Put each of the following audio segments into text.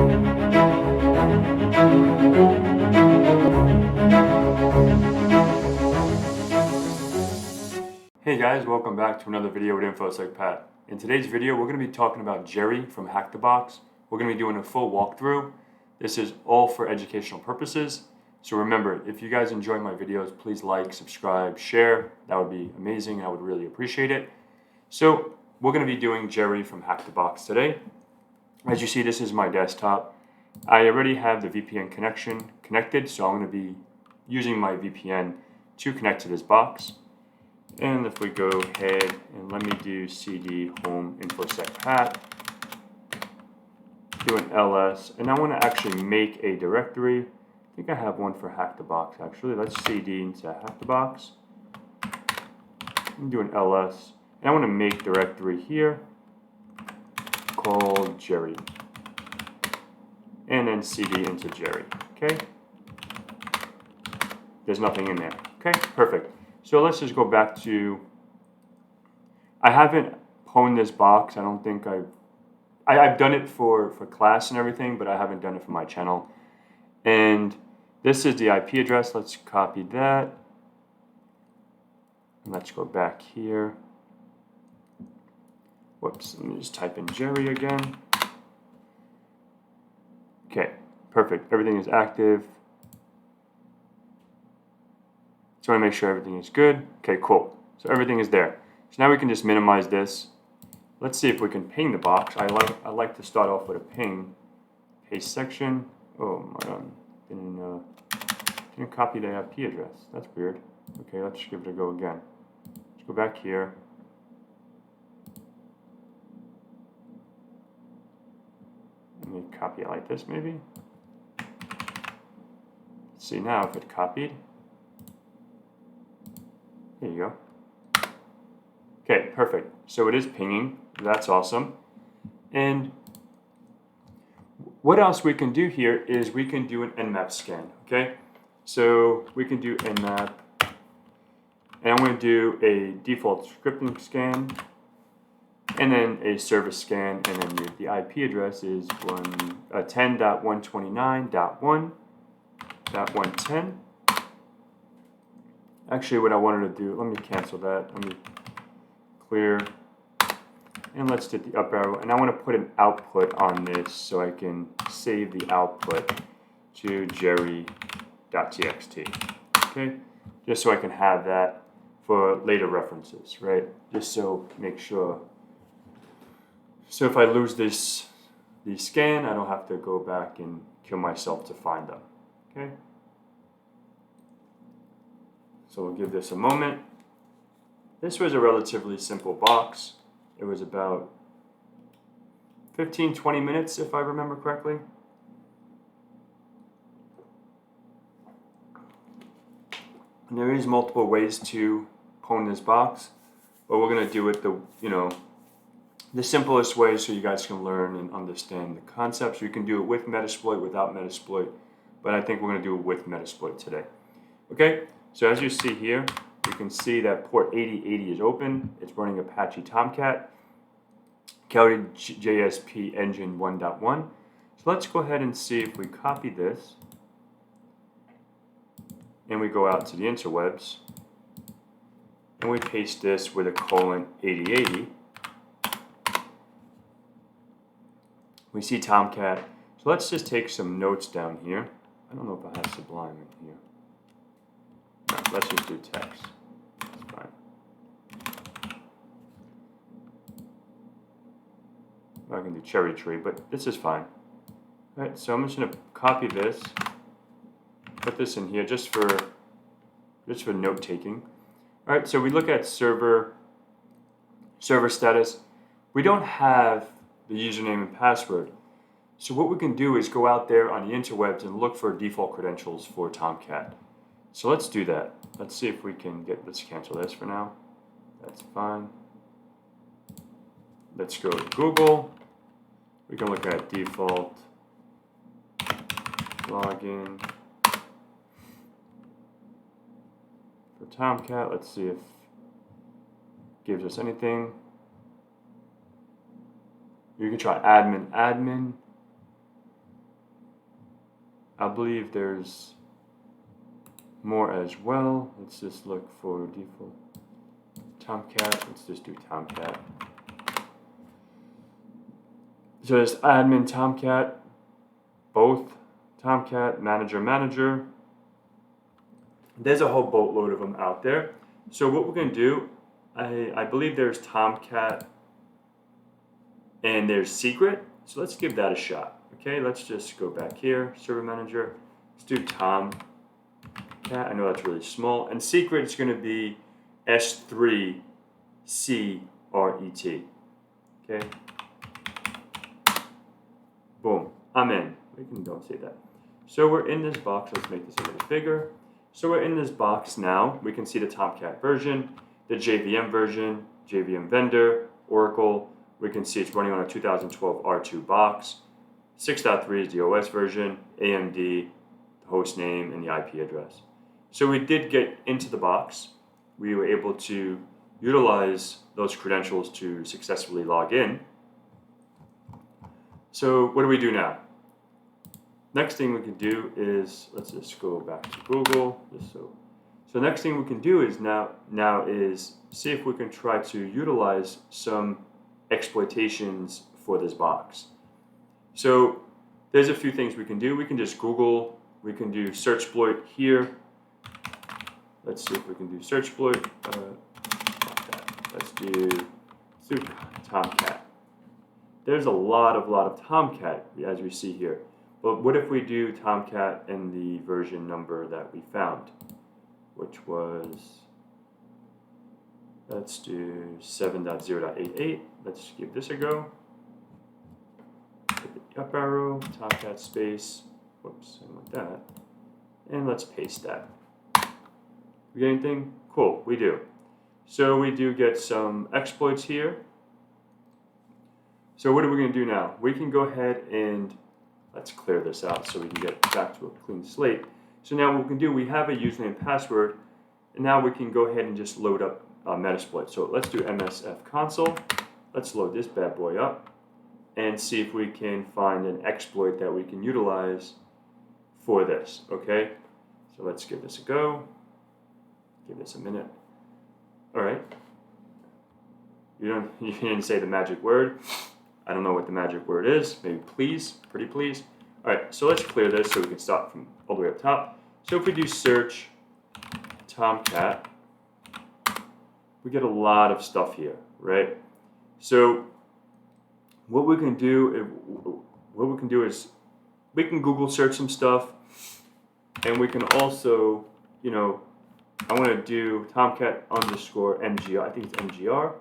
Hey guys, welcome back to another video with InfoSec Pat. In today's video, we're going to be talking about Jerry from HackTheBox. We're going to be doing a full walkthrough. This is all for educational purposes. So remember, if you guys enjoy my videos, please like, subscribe, share. That would be amazing and I would really appreciate it. So we're going to be doing Jerry from HackTheBox today. As you see, this is my desktop. I already have the VPN connection connected, so I'm going to be using my VPN to connect to this box. And if we go ahead and let me do cd home infosec pat, do an ls, and I want to actually make a directory. I think I have one for HackTheBox actually. Let's cd into HackTheBox and do an ls, and I want to make directory here called Jerry, and then cd into Jerry. Okay, there's nothing in there. Okay, perfect. So let's just go back to, I haven't pwned this box. I don't think I've done it for class and everything, but I haven't done it for my channel. And this is the IP address. Let's copy that. And let's go back here. Whoops, let me just type in Jerry again. Okay, perfect. Everything is active. So I want to make sure everything is good. Okay, cool. So everything is there. So now we can just minimize this. Let's see if we can ping the box. I like to start off with a ping. Paste section. Oh my god. Didn't copy the IP address. That's weird. Okay, let's give it a go again. Let's go back here. Let me copy it like this maybe. Let's see now if it copied. There you go. Okay, perfect. So it is pinging. That's awesome. And what else we can do here is we can do an nmap scan. Okay, so we can do nmap, and I'm going to do a default scripting scan, and then a service scan, and then the IP address is 10.129.1.110. Actually, what I wanted to do, let me cancel that. Let me clear. And let's hit the up arrow. And I want to put an output on this so I can save the output to jerry.txt. Okay? Just so I can have that for later references, right? Just so make sure. So if I lose the scan, I don't have to go back and kill myself to find them. Okay? So we'll give this a moment. This was a relatively simple box. It was about 15-20 minutes if I remember correctly. And there is multiple ways to pwn this box, but we're going to do it the simplest way so you guys can learn and understand the concepts. You can do it with Metasploit, without Metasploit, but I think we're going to do it with Metasploit today. Okay? So as you see here, you can see that port 8080 is open. It's running Apache Tomcat, Kali JSP engine 1.1. So let's go ahead and see if we copy this and we go out to the interwebs and we paste this with a :8080. We see Tomcat. So let's just take some notes down here. I don't know if I have Sublime in here. Let's just do text. That's fine. I can do cherry tree, but this is fine. All right, so I'm just going to copy this, put this in here just for note taking. All right, so we look at server status. We don't have the username and password. So what we can do is go out there on the interwebs and look for default credentials for Tomcat. So let's do that. Let's see if we can let's cancel this for now. That's fine. Let's go to Google. We can look at default login for Tomcat. Let's see if it gives us anything. You can try admin. I believe there's more as well. Let's just look for default Tomcat. Let's just do Tomcat. So there's admin Tomcat, both Tomcat, manager. There's a whole boatload of them out there. So what we're going to do, I believe there's Tomcat and there's secret. So let's give that a shot. Okay, let's just go back here, server manager. Let's do Tomcat. I know that's really small. And secret is going to be S3CRET. Okay. Boom. I'm in. Don't say that. So we're in this box. Let's make this a little bigger. So we're in this box now. We can see the Tomcat version, the JVM version, JVM vendor, Oracle. We can see it's running on a 2012 R2 box. 6.3 is the OS version, AMD, the host name, and the IP address. So we did get into the box. We were able to utilize those credentials to successfully log in. So what do we do now? Next thing we can do is, let's just go back to Google. So next thing we can do is now is see if we can try to utilize some exploitations for this box. So there's a few things we can do. We can just Google. We can do searchploit here. Let's see if we can do searchploit. Let's do Tomcat. There's a lot of Tomcat as we see here. But what if we do Tomcat in the version number that we found, which was, let's do 7.0.88. Let's give this a go. Hit the up arrow, Tomcat space, whoops, I want that. And let's paste that. We get anything? Cool, we do. So we do get some exploits here. So what are we going to do now? We can go ahead and let's clear this out so we can get back to a clean slate. So now what we can do, we have a username and password, and now we can go ahead and just load up Metasploit. So let's do MSF console. Let's load this bad boy up and see if we can find an exploit that we can utilize for this, okay? So let's give this a go. Give this a minute. All right. You didn't say the magic word. I don't know what the magic word is. Maybe please, pretty please. All right, so let's clear this so we can start from all the way up top. So if we do search Tomcat, we get a lot of stuff here, right? So what we can do is we can Google search some stuff, and we can also, you know, I want to do Tomcat underscore MGR. I think it's MGR.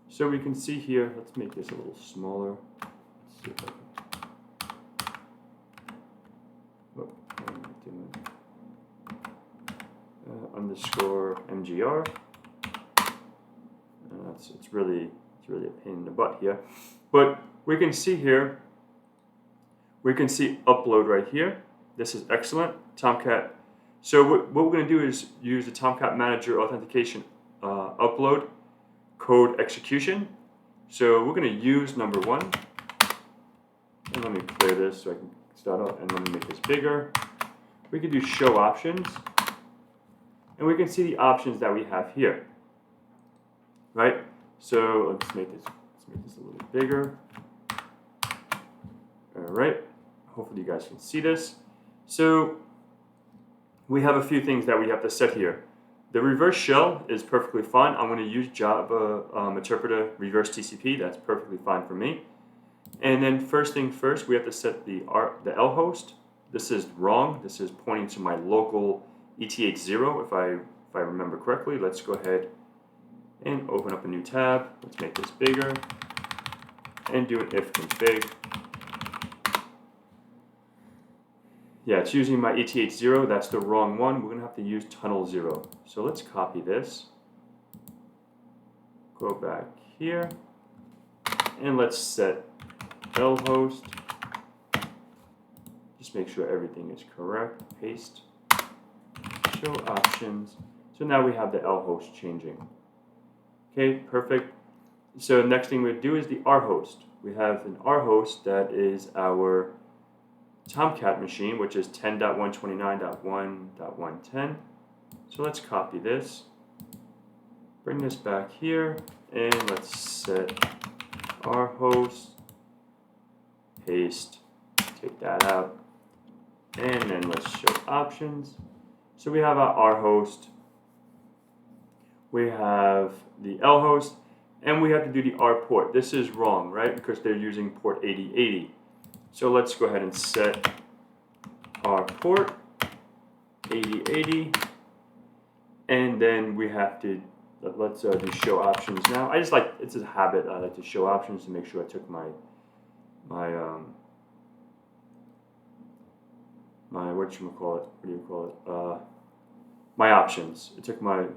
So we can see here, let's make this a little smaller. Let's see if I can, underscore MGR. It's really a pain in the butt here. But we can see here, we can see upload right here. This is excellent, Tomcat. So what we're going to do is use the Tomcat Manager authentication upload code execution. So we're going to use number one. And let me clear this so I can start out, and let me make this bigger. We can do show options, and we can see the options that we have here, right? So let's make this a little bigger. All right. Hopefully you guys can see this. So we have a few things that we have to set here. The reverse shell is perfectly fine. I'm going to use Java interpreter reverse TCP. That's perfectly fine for me. And then first thing first, we have to set the L host. This is wrong. This is pointing to my local ETH0 if I remember correctly. Let's go ahead and open up a new tab. Let's make this bigger and do an if config. Yeah, it's using my ETH0. That's the wrong one. We're going to have to use tunnel 0. So let's copy this. Go back here. And let's set L host. Just make sure everything is correct. Paste. Show options. So now we have the L host changing. Okay, perfect. So next thing we do is the R host. We have an R host that is our Tomcat machine, which is 10.129.1.110. So let's copy this, bring this back here, and let's set our host, paste, take that out, and then let's show options. So we have our R host, we have the L host, and we have to do the R port. This is wrong, right? Because they're using port 8080. So let's go ahead and set our port 8080, and then we have to let's do show options now. It's a habit. I like to show options to make sure I took my my options. It took my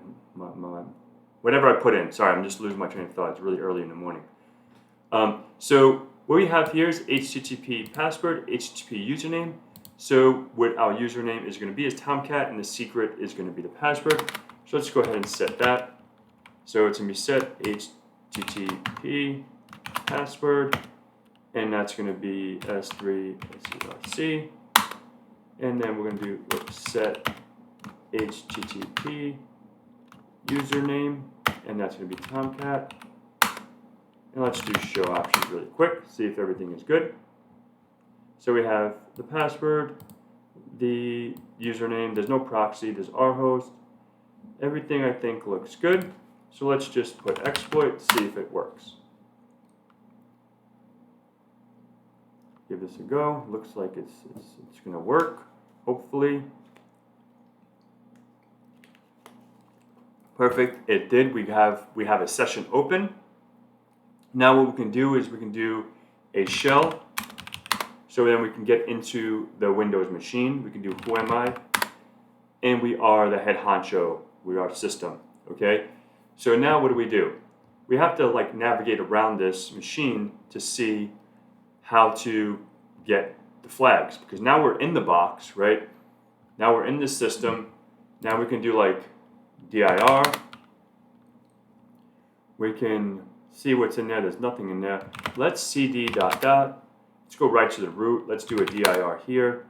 whatever I put in. Sorry, I'm just losing my train of thought. It's really early in the morning. So what we have here is HTTP password, HTTP username. So what our username is going to be is Tomcat, and the secret is going to be the password. So let's go ahead and set that. So it's going to be set HTTP password, and that's going to be S3SCRC. And then we're going to do set HTTP username, and that's going to be Tomcat. And let's do show options really quick, see if everything is good. So we have the password, the username, there's no proxy, there's our host. Everything I think looks good. So let's just put exploit, see if it works. Give this a go. Looks like it's going to work, hopefully. Perfect, it did. We have a session open. Now what we can do is we can do a shell. So then we can get into the Windows machine. We can do who am I? And we are the head honcho. We are system, okay? So now what do? We have to navigate around this machine to see how to get the flags, because now we're in the box, right? Now we're in the system. Now we can do dir. We can see what's in there. There's nothing in there. Let's cd ... Let's go right to the root. Let's do a dir here.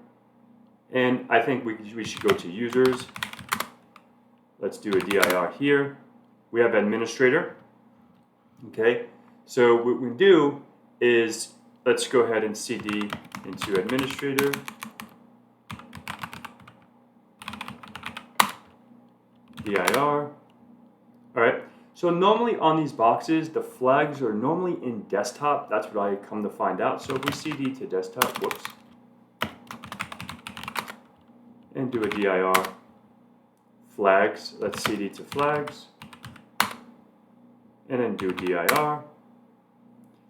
And I think we should go to users. Let's do a dir here. We have administrator. Okay. So what we do is let's go ahead and cd into administrator. dir. All right. So normally on these boxes, the flags are normally in desktop. That's what I come to find out. So if we cd to desktop, whoops, and do a dir flags, let's cd to flags, and then do dir.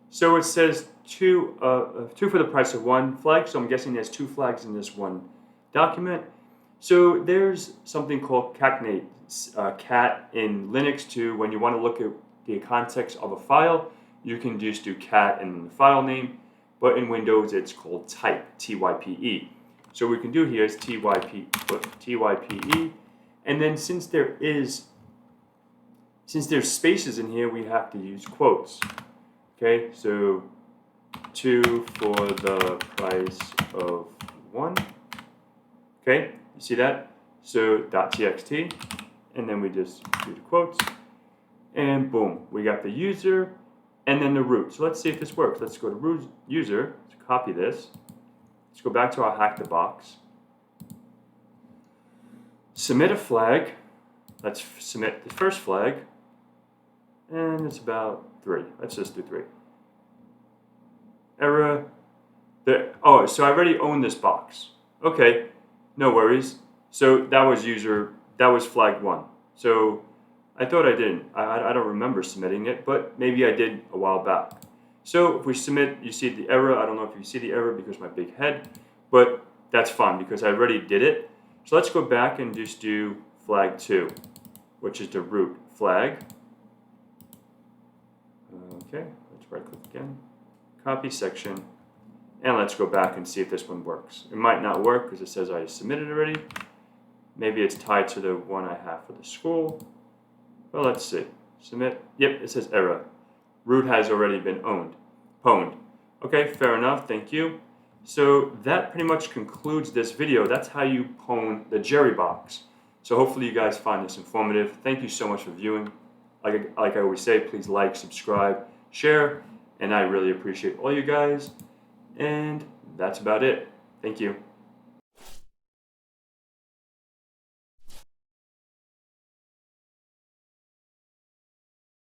So it says two for the price of one flag. So I'm guessing there's two flags in this one document. So there's something called concatenate cat in Linux too. When you want to look at the context of a file, you can just do cat and the file name. But in Windows, it's called type, type. So what we can do here is type, and then since there's spaces in here, we have to use quotes. Okay, so 2 for the price of 1. Okay, you see that? So .txt, and then we just do the quotes, and boom, we got the user and then the root. So let's see if this works. Let's go to root user, let's copy this. Let's go back to our HackTheBox. Submit a flag. Let's submit the first flag, and it's about 3. Let's just do 3. Error. Oh, so I already own this box. Okay, no worries. So that was flag 1. So I thought I didn't. I don't remember submitting it, but maybe I did a while back. So if we submit, you see the error. I don't know if you see the error because of my big head, but that's fine because I already did it. So let's go back and just do flag 2, which is the root flag. Okay, let's right click again, copy section, and let's go back and see if this one works. It might not work because it says I submitted already. Maybe it's tied to the one I have for the school. Well, let's see. Submit. Yep, it says error. Root has already been pwned. Okay, fair enough. Thank you. So that pretty much concludes this video. That's how you pwn the Jerry box. So hopefully you guys find this informative. Thank you so much for viewing. Like I always say, please like, subscribe, share, and I really appreciate all you guys. And that's about it. Thank you.